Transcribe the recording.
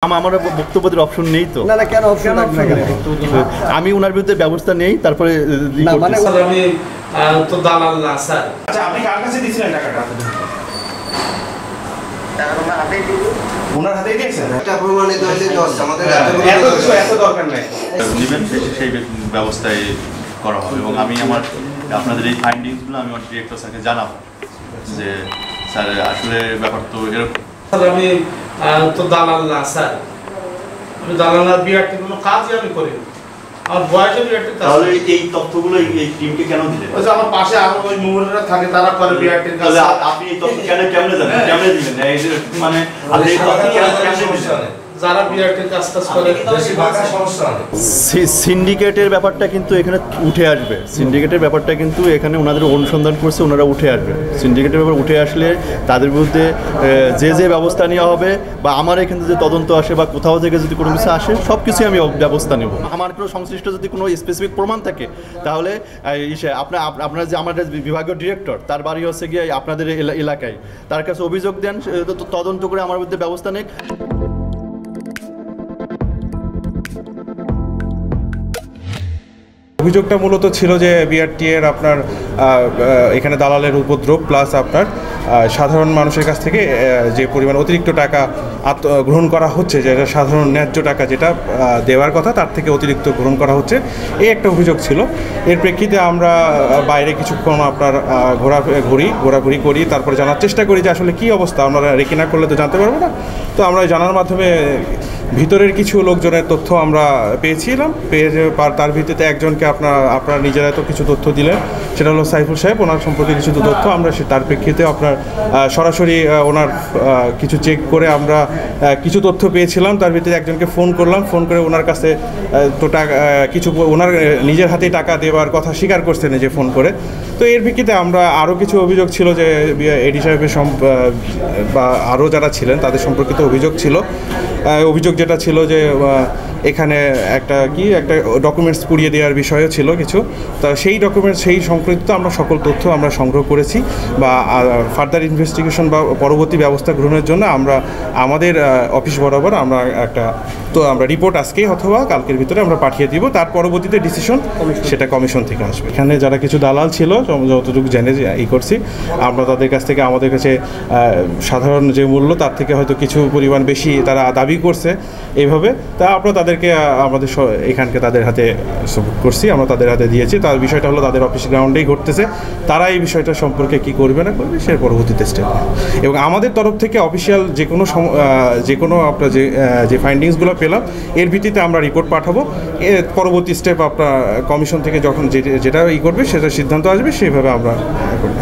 আমার বক্তব্য দেওয়ার অপশন নেই তো। না না, কেন অপশন থাকবে না? আমি ওনার বিরুদ্ধে ব্যবস্থা নেই, তারপরে না মানে আমি তো দালাল না স্যার। আচ্ছা, আপনি কার কাছে দিয়েছিলেন টাকাটা? ওনার হাতেই দিয়েছেন? একটা প্রমাণিত হইলে দশ, আমাদের এত দরকার নাই। দিবেন সেই ব্যবস্থায় করা হবে এবং আমি আমার আপনাদের এই ফাইন্ডিংসগুলো আমি আমার ডিরেক্টর স্যারকে জানাবো যে স্যার আসলে ব্যাপার তো এরকম। আমি তো দালাল না স্যার, আমি দালাল না, বিআরটি কোনো কাজই আমি করি না, আমার বয়সে বিআরটি। তাহলে এই তথ্যগুলো এই টিমকে কেন দিলেন? ওই যে আমার পাশে আরো ওই মুহুররা থাকে, তারা করে বিআরটির কাজ। তাহলে আপনি এই তথ্য কেমনে জানেন, কেমনে দিলেন? এই যে মানে আপনি এই তথ্য কেমনে দিলেন? যারা বিআরটির কাজ করে সিন্ডিকেটের ব্যাপারটা কিন্তু এখানে উঠে আসবে। সিন্ডিকেটের ব্যাপারটা কিন্তু এখানে ওনাদের অনুসন্ধান করছে, ওনারা উঠে আসবে। সিন্ডিকেটের ব্যাপার উঠে আসলে তাদের বিরুদ্ধে যে ব্যবস্থা নেওয়া হবে, বা আমার এখানে যে তদন্ত আসে বা কোথাও থেকে যদি কোনো কিছু আসে, সব কিছুই আমি ব্যবস্থা নেব। আমার কোনো সংশ্লিষ্ট যদি কোনো স্পেসিফিক প্রমাণ থাকে, তাহলে আপনার যে আমাদের বিভাগীয় ডিরেক্টর, তার বাড়ি হচ্ছে গিয়ে আপনাদের এলাকায়, তার কাছে অভিযোগ দেন, তদন্ত করে আমার বিরুদ্ধে ব্যবস্থা নেই। অভিযোগটা মূলত ছিল যে বিআরটি এর আপনার এখানে দালালের উপদ্রব, প্লাস আপনার সাধারণ মানুষের কাছ থেকে যে পরিমাণ অতিরিক্ত টাকা গ্রহণ করা হচ্ছে, যেটা সাধারণ ন্যায্য টাকা যেটা দেওয়ার কথা তার থেকে অতিরিক্ত গ্রহণ করা হচ্ছে, এই একটা অভিযোগ ছিল। এর প্রেক্ষিতে আমরা বাইরে কিছুক্ষণ আপনার ঘোরাঘুরি করি, তারপরে জানার চেষ্টা করি যে আসলে কী অবস্থা। আমরা রেকি না করলে তো জানতে পারবো না। তো আমরা জানার মাধ্যমে ভিতরের কিছু লোকজনের তথ্য আমরা পেয়েছিলাম, তার ভিত্তিতে একজনকে আপনারা নিজেরা তো কিছু তথ্য দিলেন, সেটা হলো সাইফুল সাহেব। ওনার সম্পর্কে কিছু তথ্য আমরা তার প্রেক্ষিতে আপনার সরাসরি ওনার কিছু চেক করে আমরা কিছু তথ্য পেয়েছিলাম। তার ভিত্তিতে একজনকে ফোন করলাম, ফোন করে ওনার কাছে তো কিছু ওনার নিজের হাতেই টাকা দেওয়ার কথা স্বীকার করছেন যে ফোন করে। তো এর ভিত্তিতে আমরা আরও কিছু অভিযোগ ছিল যে এডি সাহেবের বা আরও যারা ছিলেন তাদের সম্পর্কিত অভিযোগ ছিল। অভিযোগ যেটা ছিল যে এখানে একটা ডকুমেন্টস পুড়িয়ে দেওয়ার বিষয়ও ছিল কিছু। তা সেই ডকুমেন্টস সেই সম্পর্কিত আমরা সকল তথ্য আমরা সংগ্রহ করেছি, বা ফার্দার ইনভেস্টিগেশন বা পরবর্তী ব্যবস্থা গ্রহণের জন্য আমরা আমাদের অফিস বরাবর আমরা আমরা রিপোর্ট আজকেই অথবা কালকের ভিতরে আমরা পাঠিয়ে দিব। তার পরবর্তীতে ডিসিশন সেটা কমিশন থেকে আসবে। এখানে যারা কিছু দালাল ছিল, যতটুকু জেনে করছি আমরা তাদের কাছ থেকে, আমাদের কাছে সাধারণ যে মূল্য তার থেকে হয়তো কিছু পরিমাণ বেশি তারা দাবি করছে এইভাবে। তা আমরা তাদেরকে আমাদের এখানকে তাদের হাতে সাপোর্ট করছি, আমরা তাদের হাতে দিয়েছি। তার বিষয়টা হলো তাদের অফিস গ্রাউন্ডেই ঘটতেছে, তারা এই বিষয়টা সম্পর্কে কি করবে না করবে সে পরবর্তীতে স্টেপ। এবং আমাদের তরফ থেকে অফিসিয়াল যে কোনো আপনার যে ফাইন্ডিংসগুলো পেলাম, এর ভিত্তিতে আমরা রিপোর্ট পাঠাবো। এর পরবর্তী স্টেপ আপনার কমিশন থেকে যখন যেটা করবে সেটা সিদ্ধান্ত আসবে, সেইভাবে আমরা করব।